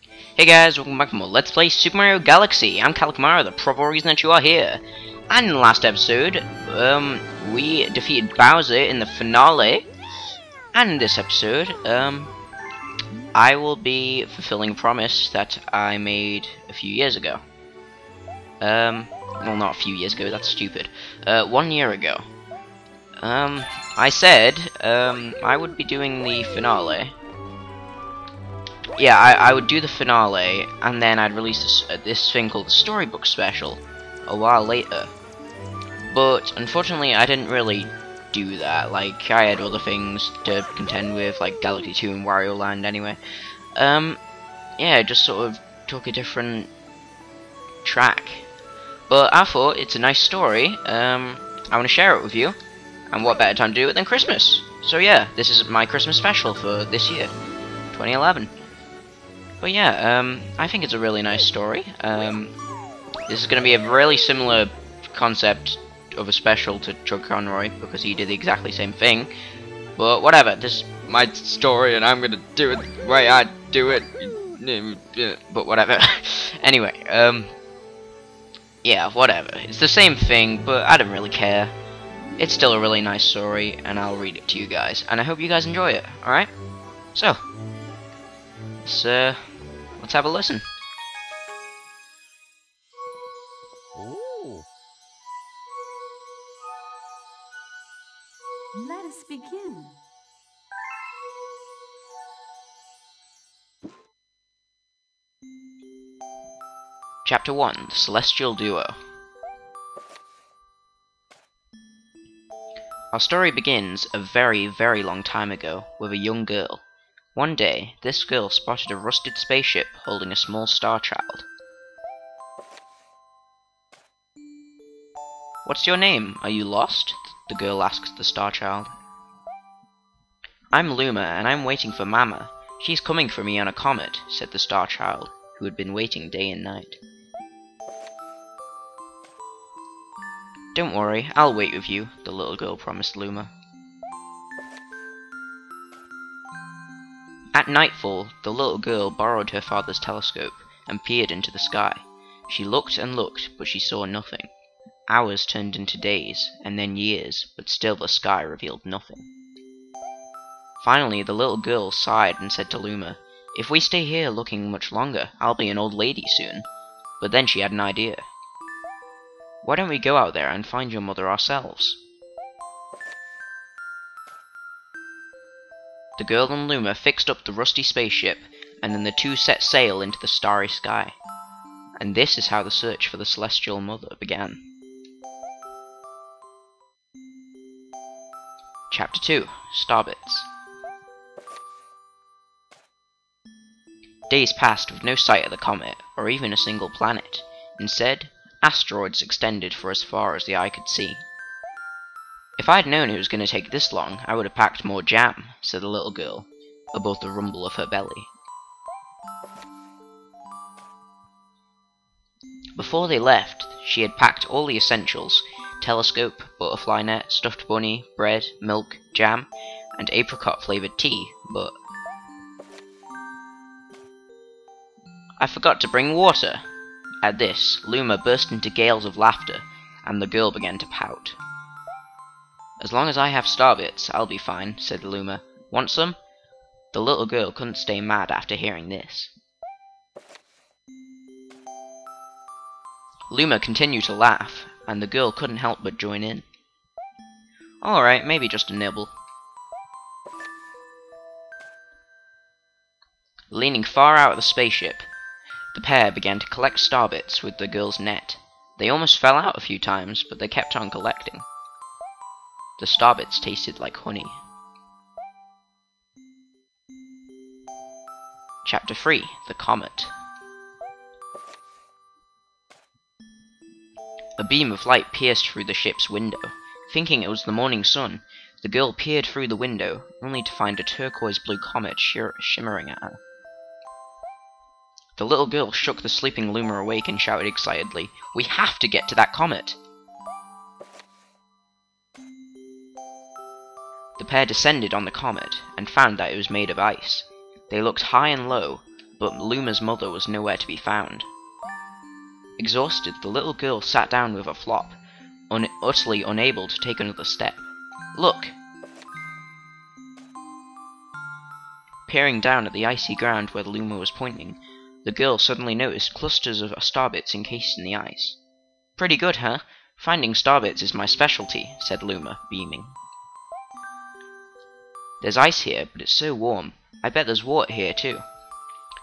Hey guys, welcome back to more Let's Play Super Mario Galaxy. I'm CalikMira, the proper reason that you are here. And in the last episode, we defeated Bowser in the finale. And in this episode, I will be fulfilling a promise that I made a few years ago. Well, not a few years ago, that's stupid. 1 year ago. I said, I would be doing the finale. Yeah, I would do the finale, and then I'd release this thing called the Storybook special a while later. But unfortunately, I didn't really do that. Like, I had other things to contend with, like Galaxy 2 and Wario Land anyway. Yeah, I just sort of took a different track. But I thought it's a nice story. I want to share it with you. And what better time to do it than Christmas? So yeah, this is my Christmas special for this year, 2011. But yeah, I think it's a really nice story. This is going to be a really similar concept of a special to Chuck Conroy, because he did the exactly same thing. But whatever, this is my story and I'm going to do it the way I do it. But whatever. Anyway, yeah, whatever. It's the same thing, but I don't really care. It's still a really nice story, and I'll read it to you guys. And I hope you guys enjoy it, alright? So, let's have a listen. Ooh. Let us begin. Chapter 1, The Celestial Duo. Our story begins a very, very long time ago with a young girl. One day, this girl spotted a rusted spaceship holding a small star child. "What's your name? Are you lost?" the girl asked the star child. "I'm Luma, and I'm waiting for Mama. She's coming for me on a comet," said the star child, who had been waiting day and night. "Don't worry, I'll wait with you," the little girl promised Luma. At nightfall, the little girl borrowed her father's telescope and peered into the sky. She looked and looked, but she saw nothing. Hours turned into days, and then years, but still the sky revealed nothing. Finally, the little girl sighed and said to Luma, "If we stay here looking much longer, I'll be an old lady soon." But then she had an idea. "Why don't we go out there and find your mother ourselves?" The girl and Luma fixed up the rusty spaceship, and then the two set sail into the starry sky. And this is how the search for the Celestial Mother began. Chapter 2, Starbits. Days passed with no sight of the comet, or even a single planet. Instead, asteroids extended for as far as the eye could see. "If I'd known it was going to take this long, I would have packed more jam," said the little girl, above the rumble of her belly. Before they left, she had packed all the essentials: telescope, butterfly net, stuffed bunny, bread, milk, jam, and apricot-flavoured tea, but "I forgot to bring water." At this, Luma burst into gales of laughter, and the girl began to pout. "As long as I have starbits, I'll be fine," said Luma. "Want some?" The little girl couldn't stay mad after hearing this. Luma continued to laugh, and the girl couldn't help but join in. "Alright, maybe just a nibble." Leaning far out of the spaceship, the pair began to collect starbits with the girl's net. They almost fell out a few times, but they kept on collecting. The starbits tasted like honey. Chapter 3, The Comet. A beam of light pierced through the ship's window. Thinking it was the morning sun, the girl peered through the window, only to find a turquoise-blue comet shimmering at her. The little girl shook the sleeping Luma awake and shouted excitedly, "We have to get to that comet!" The pair descended on the comet, and found that it was made of ice. They looked high and low, but Luma's mother was nowhere to be found. Exhausted, the little girl sat down with a flop, utterly unable to take another step. Look! Peering down at the icy ground where Luma was pointing, the girl suddenly noticed clusters of starbits encased in the ice. Pretty good, huh? Finding starbits is my specialty, said Luma, beaming. There's ice here, but it's so warm. I bet there's water here too.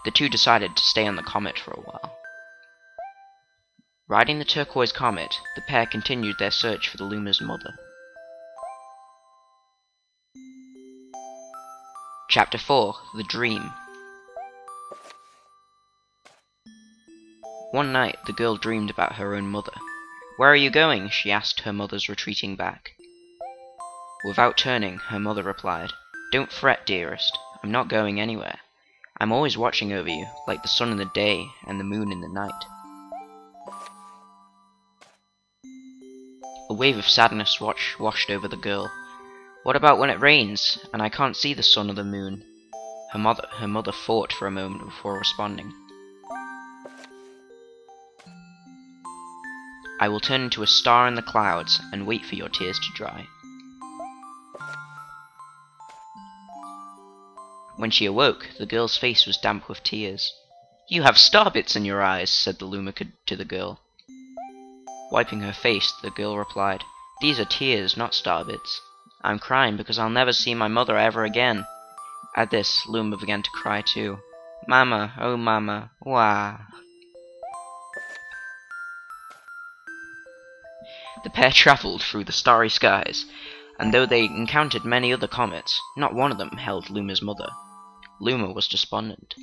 The two decided to stay on the comet for a while. Riding the turquoise comet, the pair continued their search for the Luma's mother. Chapter 4: The Dream. One night, the girl dreamed about her own mother. Where are you going? She asked her mother's retreating back. Without turning, her mother replied, Don't fret, dearest. I'm not going anywhere. I'm always watching over you, like the sun in the day and the moon in the night. A wave of sadness washed over the girl. What about when it rains, and I can't see the sun or the moon? Her mother thought for a moment before responding. I will turn into a star in the clouds and wait for your tears to dry. When she awoke, the girl's face was damp with tears. You have starbits in your eyes, said the Luma to the girl. Wiping her face, the girl replied, These are tears, not starbits. I'm crying because I'll never see my mother ever again. At this, Luma began to cry too. Mama, oh mama, wah. The pair travelled through the starry skies, and though they encountered many other comets, not one of them held Luma's mother. Luma was despondent.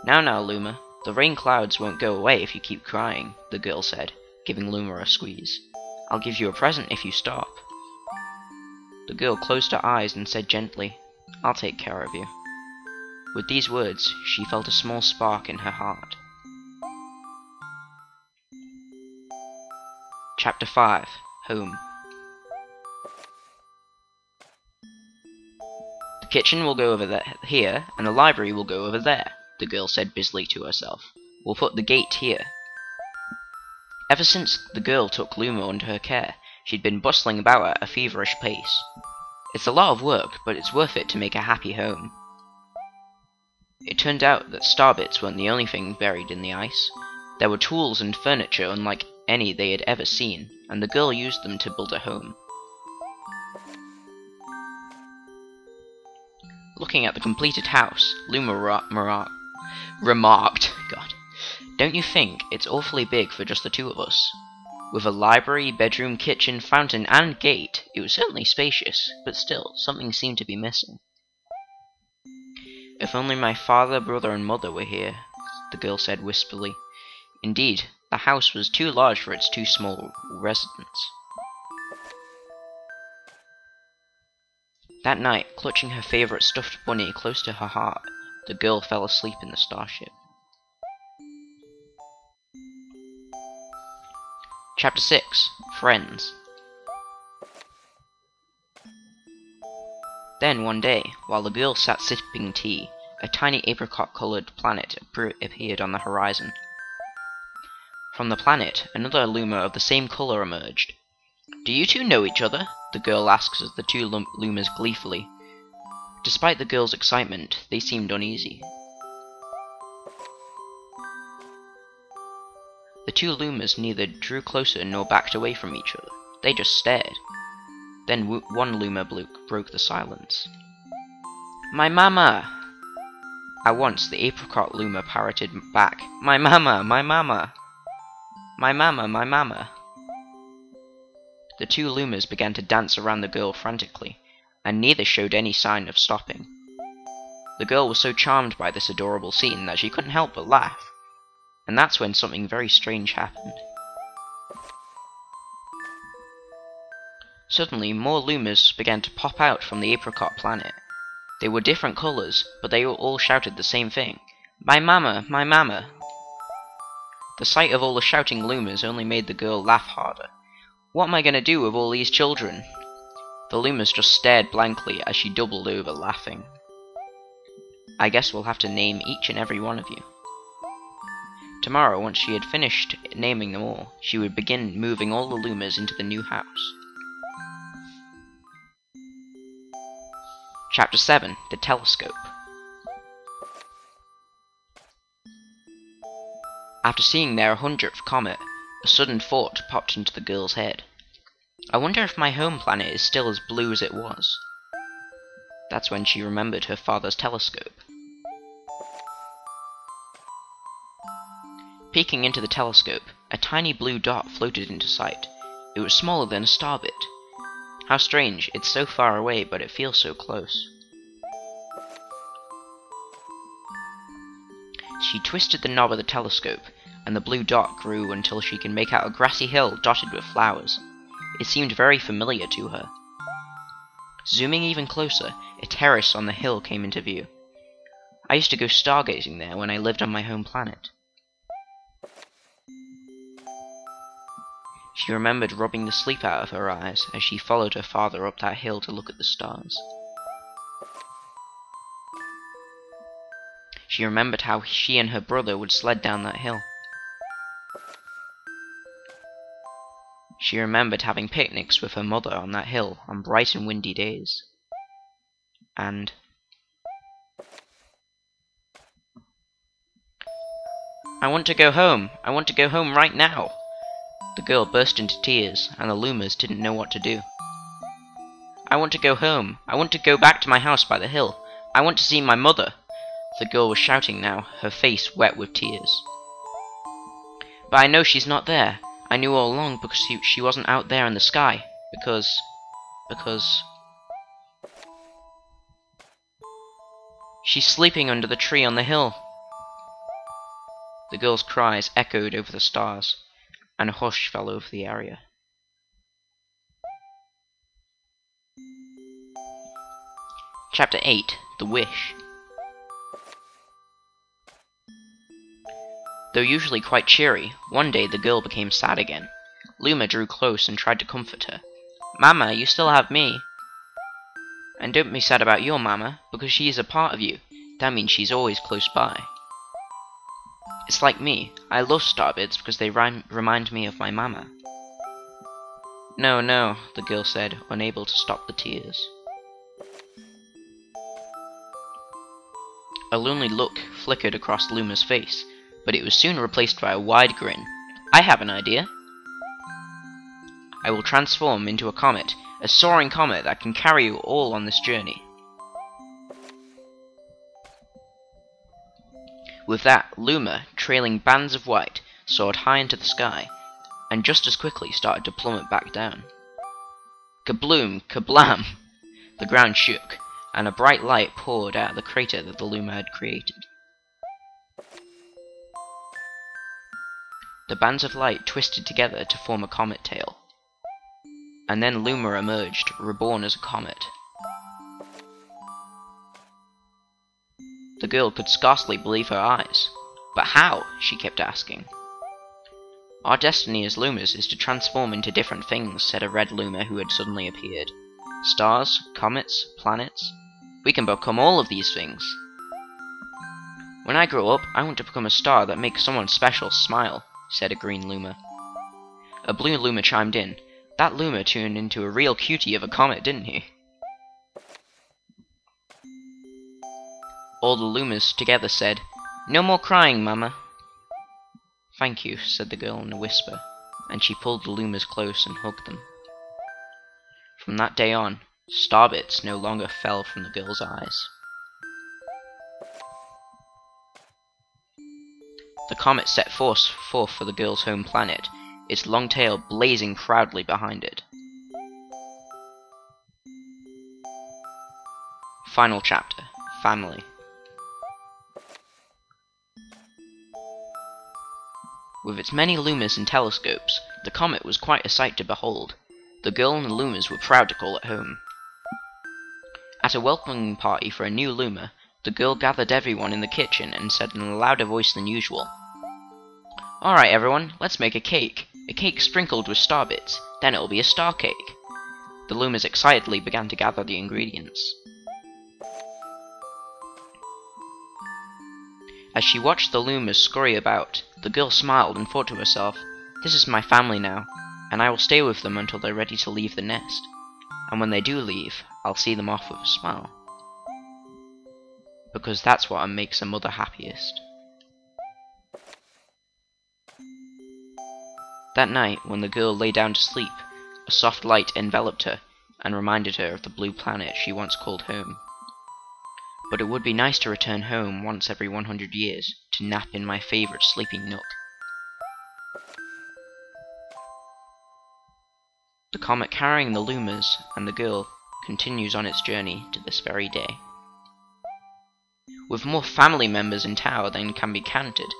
Now, Luma, the rain clouds won't go away if you keep crying, the girl said, giving Luma a squeeze. I'll give you a present if you stop. The girl closed her eyes and said gently, I'll take care of you. With these words, she felt a small spark in her heart. Chapter 5: Home. The kitchen will go over here, and the library will go over there, the girl said busily to herself. We'll put the gate here. Ever since the girl took Luma under her care, she'd been bustling about at a feverish pace. It's a lot of work, but it's worth it to make a happy home. It turned out that starbits weren't the only thing buried in the ice. There were tools and furniture unlike any they had ever seen, and the girl used them to build a home. Looking at the completed house, Luma remarked, God, don't you think it's awfully big for just the two of us? With a library, bedroom, kitchen, fountain, and gate, it was certainly spacious, but still, something seemed to be missing. If only my father, brother, and mother were here, the girl said wistfully. Indeed, the house was too large for its too small residence. That night, clutching her favorite stuffed bunny close to her heart, the girl fell asleep in the starship. Chapter 6: Friends. Then, one day, while the girl sat sipping tea, a tiny apricot-coloured planet appeared on the horizon. From the planet, another Luma of the same colour emerged. Do you two know each other? The girl asked the two Lumas gleefully. Despite the girl's excitement, they seemed uneasy. The two Lumas neither drew closer nor backed away from each other. They just stared. Then one Luma broke the silence. My mama! At once the apricot Luma parroted back. My mama! My mama! My mama! My mama! The two Lumas began to dance around the girl frantically, and neither showed any sign of stopping. The girl was so charmed by this adorable scene that she couldn't help but laugh. And that's when something very strange happened. Suddenly, more Lumas began to pop out from the apricot planet. They were different colours, but they all shouted the same thing. My mama! My mama! The sight of all the shouting Lumas only made the girl laugh harder. What am I going to do with all these children? The Lumas just stared blankly as she doubled over laughing. I guess we'll have to name each and every one of you. Tomorrow, once she had finished naming them all, she would begin moving all the Lumas into the new house. Chapter 7. The Telescope. After seeing their 100th comet, a sudden thought popped into the girl's head. I wonder if my home planet is still as blue as it was. That's when she remembered her father's telescope. Peeking into the telescope, a tiny blue dot floated into sight. It was smaller than a star bit. How strange, it's so far away, but it feels so close. She twisted the knob of the telescope, and the blue dot grew until she could make out a grassy hill dotted with flowers. It seemed very familiar to her. Zooming even closer, a terrace on the hill came into view. I used to go stargazing there when I lived on my home planet. She remembered rubbing the sleep out of her eyes as she followed her father up that hill to look at the stars. She remembered how she and her brother would sled down that hill. She remembered having picnics with her mother on that hill on bright and windy days. And I want to go home! I want to go home right now! The girl burst into tears, and the Lumas didn't know what to do. I want to go home! I want to go back to my house by the hill! I want to see my mother! The girl was shouting now, her face wet with tears. But I know she's not there. I knew all along because she wasn't out there in the sky. Because... She's sleeping under the tree on the hill. The girl's cries echoed over the stars, and a hush fell over the area. Chapter 8. The Wish. Though usually quite cheery, one day the girl became sad again. Luma drew close and tried to comfort her. Mama, you still have me. And don't be sad about your mama, because she is a part of you. That means she's always close by. It's like me. I love starbits because they remind me of my mama. No, no, the girl said, unable to stop the tears. A lonely look flickered across Luma's face, but it was soon replaced by a wide grin. I have an idea. I will transform into a comet, a soaring comet that can carry you all on this journey. With that, Luma, trailing bands of white, soared high into the sky, and just as quickly started to plummet back down. Kabloom! Kablam! The ground shook, and a bright light poured out of the crater that the Luma had created. The bands of light twisted together to form a comet tail. And then Luma emerged, reborn as a comet. The girl could scarcely believe her eyes. But how? She kept asking. Our destiny as Lumas is to transform into different things, said a red Luma who had suddenly appeared. Stars, comets, planets. We can become all of these things. When I grow up, I want to become a star that makes someone special smile, said a green Luma. A blue Luma chimed in. That Luma turned into a real cutie of a comet, didn't he? All the Lumas together said, No more crying, Mama. Thank you, said the girl in a whisper, and she pulled the Lumas close and hugged them. From that day on, starbits no longer fell from the girl's eyes. The comet set forth for the girl's home planet, its long tail blazing proudly behind it. Final chapter. Family. With its many Lumas and telescopes, the comet was quite a sight to behold. The girl and the Lumas were proud to call it home. At a welcoming party for a new Luma, the girl gathered everyone in the kitchen and said in a louder voice than usual, Alright everyone, let's make a cake sprinkled with star bits, then it'll be a star cake. The Lumas excitedly began to gather the ingredients. As she watched the loomers scurry about, the girl smiled and thought to herself, "This is my family now, and I will stay with them until they're ready to leave the nest. And when they do leave, I'll see them off with a smile. Because that's what makes a mother happiest." That night, when the girl lay down to sleep, a soft light enveloped her and reminded her of the blue planet she once called home. But it would be nice to return home once every 100 years to nap in my favorite sleeping nook. The comet carrying the loomers and the girl continues on its journey to this very day. With more family members in tow than can be counted,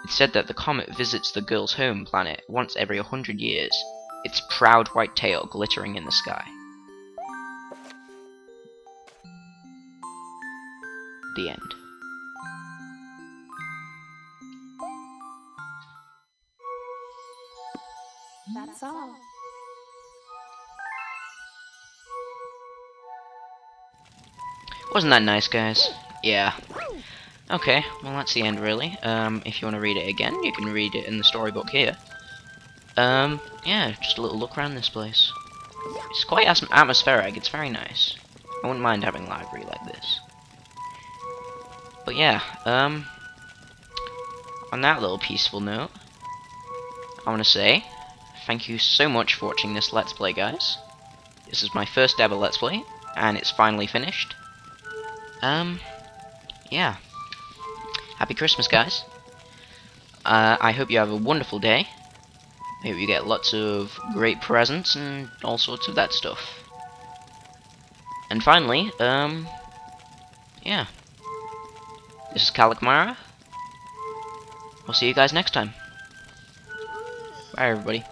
it's said that the comet visits the girl's home planet once every 100 years, its proud white tail glittering in the sky. The end. That's all. Wasn't that nice, guys? Yeah. Okay, well that's the end really. If you want to read it again, you can read it in the storybook here. Yeah, just a little look around this place. It's quite atmospheric, it's very nice. I wouldn't mind having a library like this. But yeah, on that little peaceful note, I want to say thank you so much for watching this Let's Play, guys. This is my first ever Let's Play, and it's finally finished. Yeah. Happy Christmas, guys. I hope you have a wonderful day. I hope you get lots of great presents and all sorts of that stuff. And finally, yeah. This is CalikMira. I'll see you guys next time. Bye, everybody.